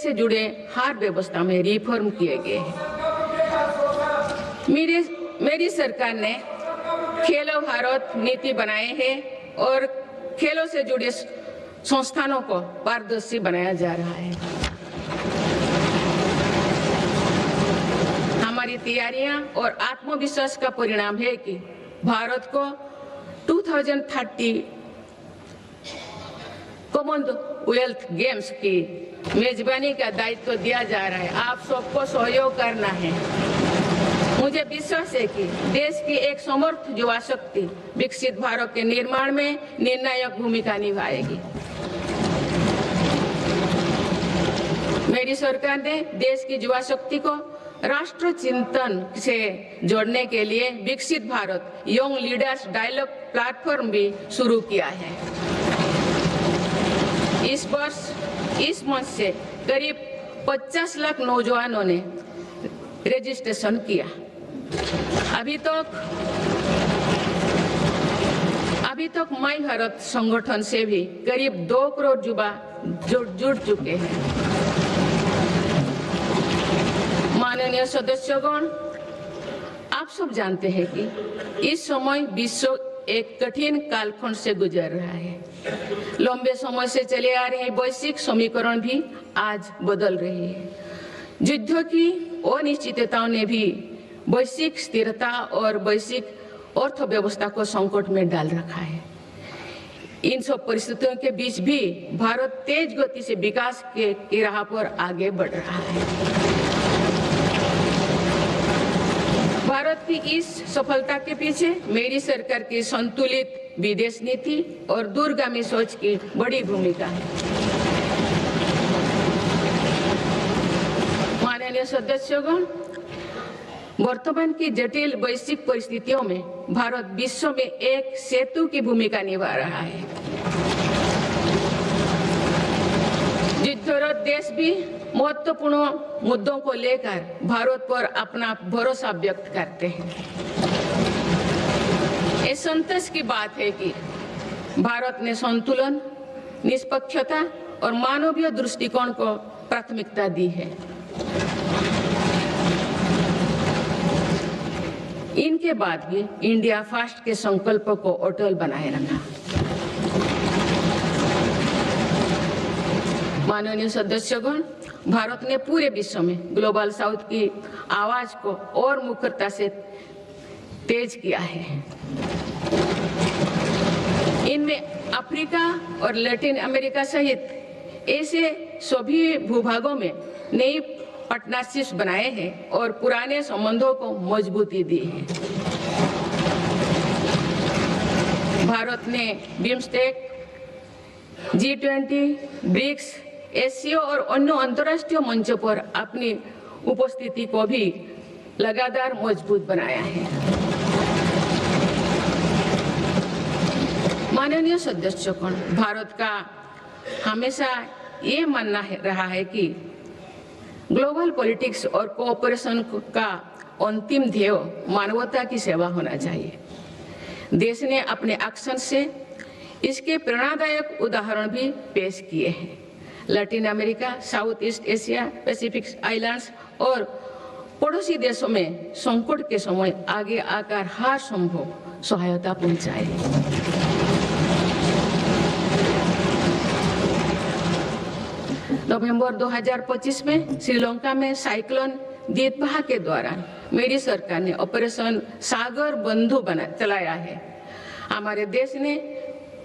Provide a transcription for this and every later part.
से जुड़े हर व्यवस्था में रिफॉर्म किए गए हैं। मेरी सरकार ने खेलो भारत नीति बनाए हैं और खेलों से जुड़े संस्थानों को पारदर्शी बनाया जा रहा है। हमारी तैयारियां और आत्मविश्वास का परिणाम है कि भारत को 2030 कॉमनवेल्थ गेम्स की मेजबानी का दायित्व दिया जा रहा है। आप सबको सहयोग करना है। मुझे विश्वास है कि देश की एक समर्थ युवा शक्ति विकसित भारत के निर्माण में निर्णायक भूमिका निभाएगी। मेरी सरकार ने देश की युवा शक्ति को राष्ट्र चिंतन से जोड़ने के लिए Viksit Bharat Young Leaders Dialogue platform भी शुरू किया है। इस वर्ष इस मंच से करीब 50 लाख नौजवानों ने रजिस्ट्रेशन किया। अभी तक माई भारत संगठन से भी करीब 2 करोड़ युवा जुड़ चुके हैं। माननीय सदस्यगण, आप सब जानते हैं कि इस समय विश्व एक कठिन कालखंड से गुजर रहा है। लंबे समय से चले आ रहे वैश्विक समीकरण भी आज बदल रहे हैं। युद्ध की अनिश्चितताओं ने भी वैश्विक स्थिरता और वैश्विक अर्थव्यवस्था को संकट में डाल रखा है। इन सब परिस्थितियों के बीच भी भारत तेज गति से विकास की राह पर आगे बढ़ रहा है। भारत की इस सफलता के पीछे मेरी सरकार की संतुलित विदेश नीति और दूरगामी सोच की बड़ी भूमिका है। माननीय सदस्यगण, वर्तमान की जटिल वैश्विक परिस्थितियों में भारत विश्व में एक सेतु की भूमिका निभा रहा है। युद्धरत देश भी महत्वपूर्ण मुद्दों को लेकर भारत पर अपना भरोसा व्यक्त करते हैं। ये संतोष की बात है कि भारत ने संतुलन, निष्पक्षता और मानवीय दृष्टिकोण को प्राथमिकता दी है। इनके बाद भी इंडिया फर्स्ट के संकल्प को अटल बनाए रखा। माननीय सदस्यगण, भारत ने पूरे विश्व में ग्लोबल साउथ की आवाज को और मुखरता से तेज किया है। इनमें अफ्रीका और लैटिन अमेरिका सहित ऐसे सभी भूभागों में नई पार्टनरशिप्स बनाए हैं और पुराने संबंधों को मजबूती दी है। भारत ने बिम्स्टेक, G20, ब्रिक्स, एशिया और अन्य अंतर्राष्ट्रीय मंचों पर अपनी उपस्थिति को भी लगातार मजबूत बनाया है। माननीय सदस्यगण, भारत का हमेशा ये मानना रहा है कि ग्लोबल पॉलिटिक्स और कोऑपरेशन का अंतिम ध्येय मानवता की सेवा होना चाहिए। देश ने अपने एक्शन से इसके प्रेरणादायक उदाहरण भी पेश किए हैं। Latin America, south east Asia, Pacific islands और पड़ोसी देशों में संकट के समय आगे आकर हर संभव सहायता पहुंचाए। नवंबर 2025 में श्रीलंका में साइक्लोन दितवाह के दौरान मेरी सरकार ने ऑपरेशन सागर बंधु चलाया है। हमारे देश ने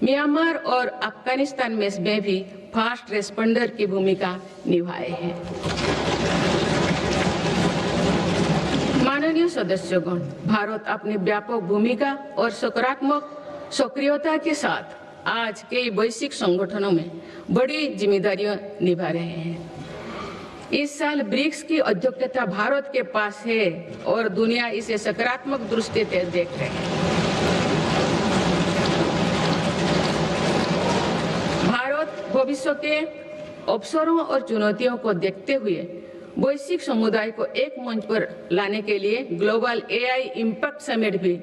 म्यांमार और अफगानिस्तान में भी फास्ट रेस्पॉन्डर की भूमिका निभाए हैं। माननीय सदस्यगण, भारत अपनी व्यापक भूमिका और सकारात्मक सक्रियता के साथ आज कई वैश्विक संगठनों में बड़ी जिम्मेदारियां निभा रहे हैं। इस साल ब्रिक्स की अध्यक्षता भारत के पास है और दुनिया इसे सकारात्मक दृष्टि से देख रहे हैं। भारत भविष्य के अवसरों और चुनौतियों को देखते हुए वैश्विक समुदाय को एक मंच पर लाने के लिए ग्लोबल एआई इम्पैक्ट समिट भी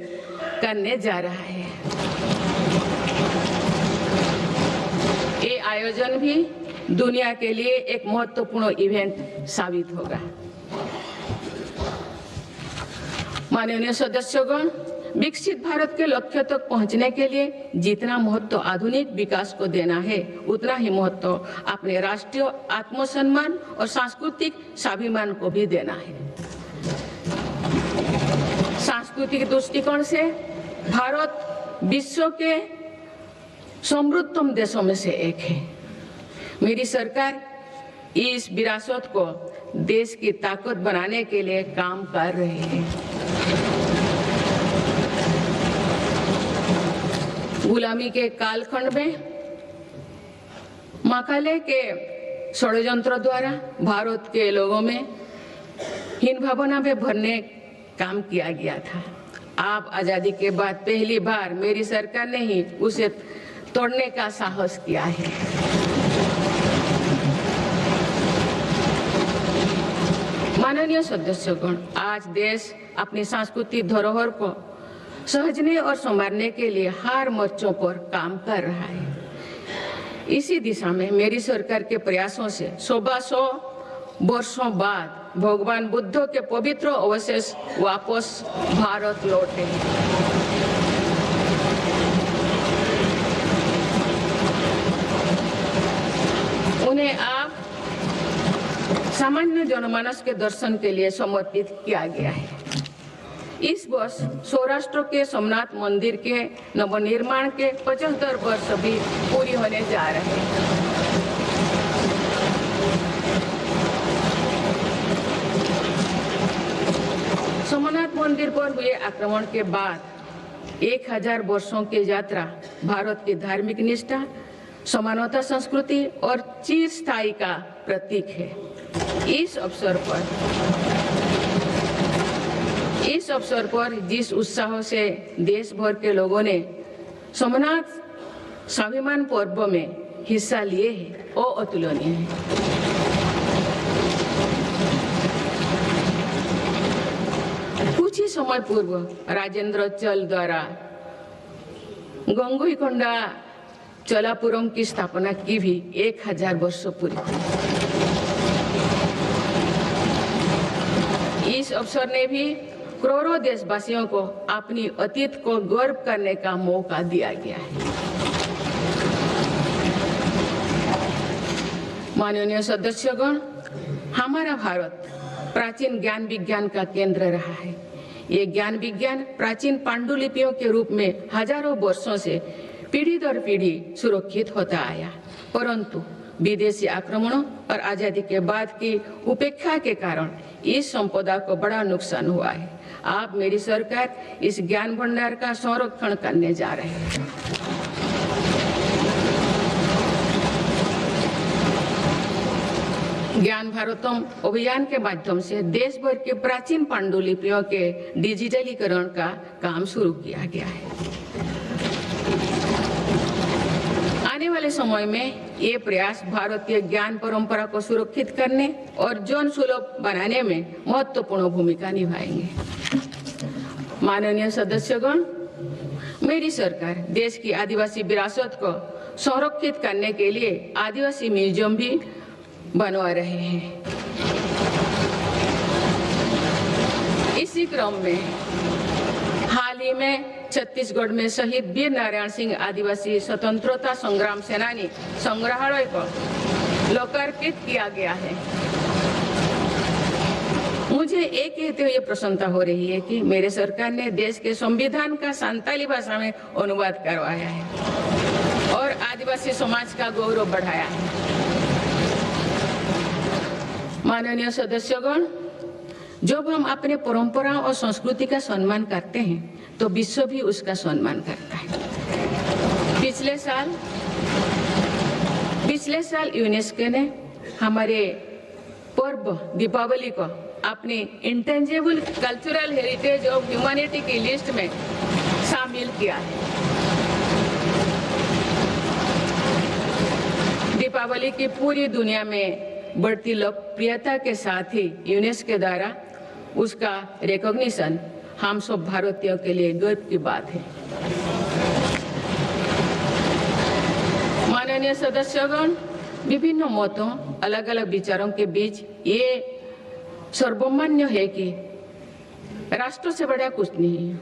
करने जा रहा है। ये आयोजन भी दुनिया के लिए एक महत्वपूर्ण इवेंट साबित होगा। माननीय सदस्यगण, विकसित भारत के लक्ष्य तक पहुंचने के लिए जितना महत्व आधुनिक विकास को देना है, उतना ही महत्व अपने राष्ट्रीय आत्मसम्मान और सांस्कृतिक स्वाभिमान को भी देना है। सांस्कृतिक दृष्टिकोण से भारत विश्व के समृद्धतम देशों में से एक है। मेरी सरकार इस विरासत को देश की ताकत बनाने के लिए काम कर रही है। गुलामी के कालखंड में माकाले के षड्यंत्र द्वारा भारत के लोगों में हीन भावना में भरने काम किया गया था। आप आजादी के बाद पहली बार मेरी सरकार ने ही उसे तोड़ने का साहस किया है। माननीय सदस्यगण, आज देश अपनी सांस्कृतिक धरोहर को सहेजने और संवारने के लिए हर मोर्चों पर काम कर रहा है। इसी दिशा में मेरी सरकार के प्रयासों से 100 वर्षों बाद भगवान बुद्ध के पवित्र अवशेष वापस भारत लौटे हैं। उन्हें आप सामान्य जनमानस के दर्शन के लिए समर्पित किया गया है। इस वर्ष सौराष्ट्र के सोमनाथ मंदिर के नवनिर्माण के 75 वर्ष भी पूरी होने जा रहे हैं। सोमनाथ मंदिर पर हुए आक्रमण के बाद 1000 वर्षों की यात्रा भारत की धार्मिक निष्ठा, समानता, संस्कृति और चिरस्थायी का प्रतीक है। इस अवसर पर जिस उत्साह से देश भर के लोगों ने सोमनाथ स्वाभिमान पर्व में हिस्सा लिए हैं, वो अतुलनीय है। कुछ ही समय पूर्व राजेंद्र चल द्वारा गंगईकोंडा चोलापुरम की स्थापना की भी 1000 वर्ष पूरी हुई। इस अवसर ने भी करोड़ों देशवासियों को अपनी अतीत को गर्व करने का मौका दिया गया है। माननीय सदस्यगण, हमारा भारत प्राचीन ज्ञान विज्ञान का केंद्र रहा है। ये ज्ञान विज्ञान प्राचीन पांडुलिपियों के रूप में हजारों वर्षों से पीढ़ी दर पीढ़ी सुरक्षित होता आया, परंतु विदेशी आक्रमणों और आजादी के बाद की उपेक्षा के कारण इस संपदा को बड़ा नुकसान हुआ है। आप मेरी सरकार इस ज्ञान भंडार का संरक्षण करने जा रहे हैं। ज्ञान भारतम अभियान के माध्यम से देश भर के प्राचीन पांडुलिपियों के डिजिटलीकरण का काम शुरू किया गया है। आने वाले समय में ये प्रयास भारतीय ज्ञान परंपरा को सुरक्षित करने और जन सुलभ बनाने में महत्वपूर्ण भूमिका निभाएंगे। माननीय सदस्यगण, मेरी सरकार देश की आदिवासी विरासत को संरक्षित करने के लिए आदिवासी म्यूजियम भी बनवा रहे हैं। इसी क्रम में हाल ही में छत्तीसगढ़ में शहीद वीर नारायण सिंह आदिवासी स्वतंत्रता संग्राम सेनानी संग्रहालय को लोकार्पित किया गया है। मुझे एक कहते हुए प्रसन्नता हो रही है कि मेरे सरकार ने देश के संविधान का संताली भाषा में अनुवाद करवाया है और आदिवासी समाज का गौरव बढ़ाया है। माननीय सदस्यगण, जब हम अपने परंपराओं और संस्कृति का सम्मान करते हैं तो विश्व भी उसका सम्मान करता है। पिछले साल यूनेस्को ने हमारे पर्व दीपावली को अपनी intangible cultural heritage of humanity की लिस्ट में शामिल किया है। दीपावली की पूरी दुनिया में बढ़ती लोकप्रियता के साथ ही यूनेस्को द्वारा उसका रिकॉग्निशन हम सब भारतीयों के लिए गर्व की बात है। माननीय सदस्यगण, विभिन्न मतों, अलग अलग विचारों के बीच ये सर्वमान्य है कि राष्ट्र से बड़ा कुछ नहीं है।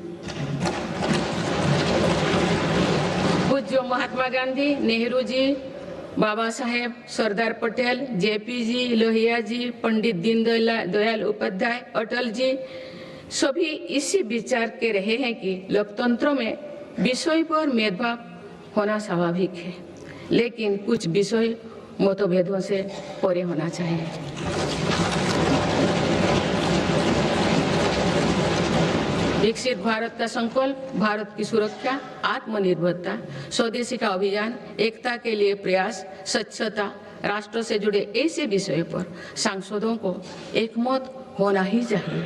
पूज्य महात्मा गांधी, नेहरू जी, बाबा साहेब, सरदार पटेल, जेपी जी, लोहिया जी, पंडित दीनदयाल उपाध्याय, अटल जी सभी इसी विचार के रहे हैं कि लोकतंत्र में विषय पर भेदभाव होना स्वाभाविक है, लेकिन कुछ विषय मतभेदों से परे होना चाहिए। विकसित भारत का संकल्प, भारत की सुरक्षा, आत्मनिर्भरता, स्वदेशी का अभियान, एकता के लिए प्रयास, स्वच्छता, राष्ट्र से जुड़े ऐसे विषयों पर सांसदों को एकमत होना ही चाहिए।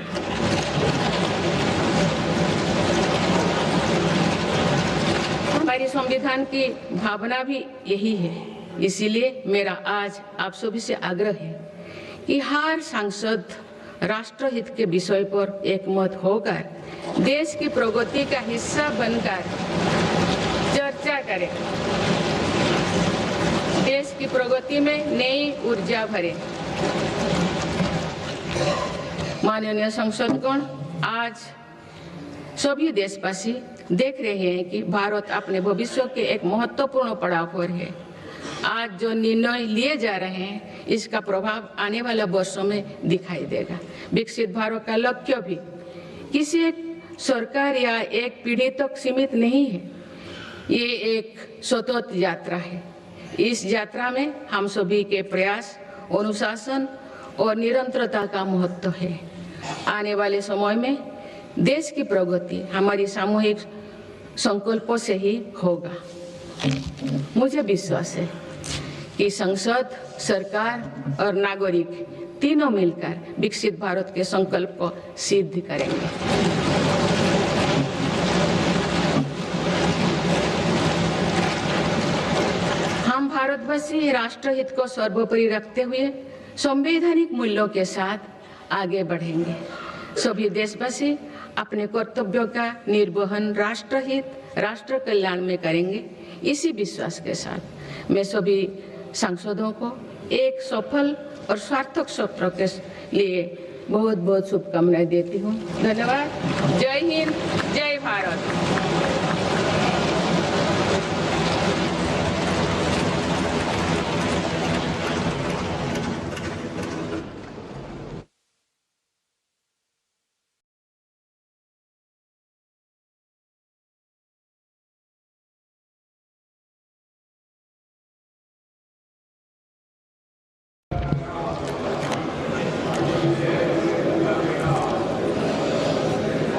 हमारी संविधान की भावना भी यही है। इसीलिए मेरा आज आप सभी से आग्रह है कि हर सांसद राष्ट्रहित के विषय पर एकमत होकर देश की प्रगति का हिस्सा बनकर चर्चा करें, देश की प्रगति में नई ऊर्जा भरे। माननीय संसदगण, आज सभी देशवासी देख रहे हैं कि भारत अपने भविष्य के एक महत्वपूर्ण पड़ाव पर है। आज जो निर्णय लिए जा रहे हैं, इसका प्रभाव आने वाले वर्षों में दिखाई देगा। विकसित भारत का लक्ष्य भी किसी एक सरकार या एक पीढ़ी तक सीमित नहीं है। ये एक सतत यात्रा है। इस यात्रा में हम सभी के प्रयास, अनुशासन और निरंतरता का महत्व है। आने वाले समय में देश की प्रगति हमारी सामूहिक संकल्पों से ही होगा। मुझे विश्वास है कि संसद, सरकार और नागरिक तीनों मिलकर विकसित भारत के संकल्प को सिद्ध करेंगे। हम भारतवासी राष्ट्रहित को सर्वोपरि रखते हुए संवैधानिक मूल्यों के साथ आगे बढ़ेंगे। सभी देशवासी अपने कर्तव्यों का निर्वहन राष्ट्रहित, राष्ट्र कल्याण में करेंगे। इसी विश्वास के साथ मैं सभी सांसदों को एक सफल और सार्थक सत्र के लिए बहुत बहुत शुभकामनाएं देती हूँ। धन्यवाद। जय हिंद, जय भारत।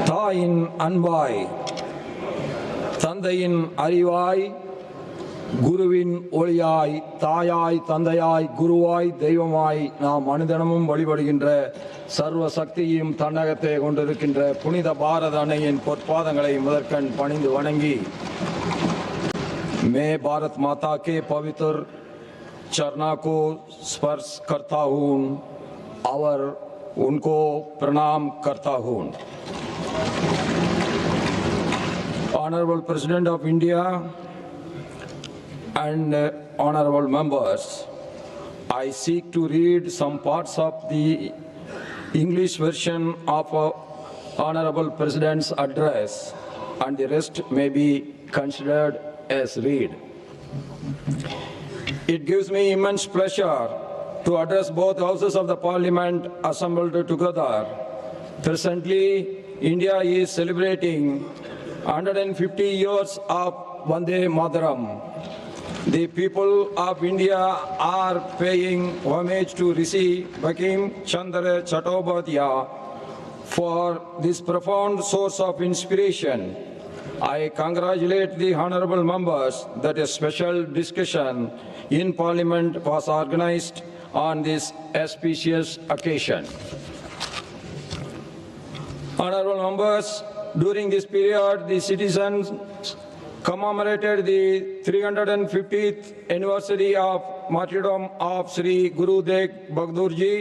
தாயின் அன்பாய், தந்தையின் அறிவாய், குருவின் ஒளியாய், தாயாய், தந்தையாய், குருவாய், தெய்வமாய் நாம் அனுதினமும் வழிபடுகின்ற சர்வ சக்தியையும் தன்னகத்தை கொண்டிருக்கின்ற புனித பாரத அன்னையின் பொற்பாதங்களை முதற்கண் பணிந்து வணங்கி, मैं भारत माता के पवित्र चरणों को स्पर्श करता हूँ और उनको प्रणाम करता हूँ। Honorable President of India and honorable members, I seek to read some parts of the English version of Honorable President's address, and the rest may be considered as read. It gives me immense pleasure to address both houses of the Parliament assembled together. Presently, India is celebrating 150 years of Vande Mataram. The people of India are paying homage to Rishi Bankim Chandra Chattopadhyay for this profound source of inspiration. I congratulate the honorable members that a special discussion in Parliament was organized on this auspicious occasion. Honorable members, during this period, the citizens commemorated the 350th anniversary of martyrdom of Sri Guru Tegh Bahadur Ji.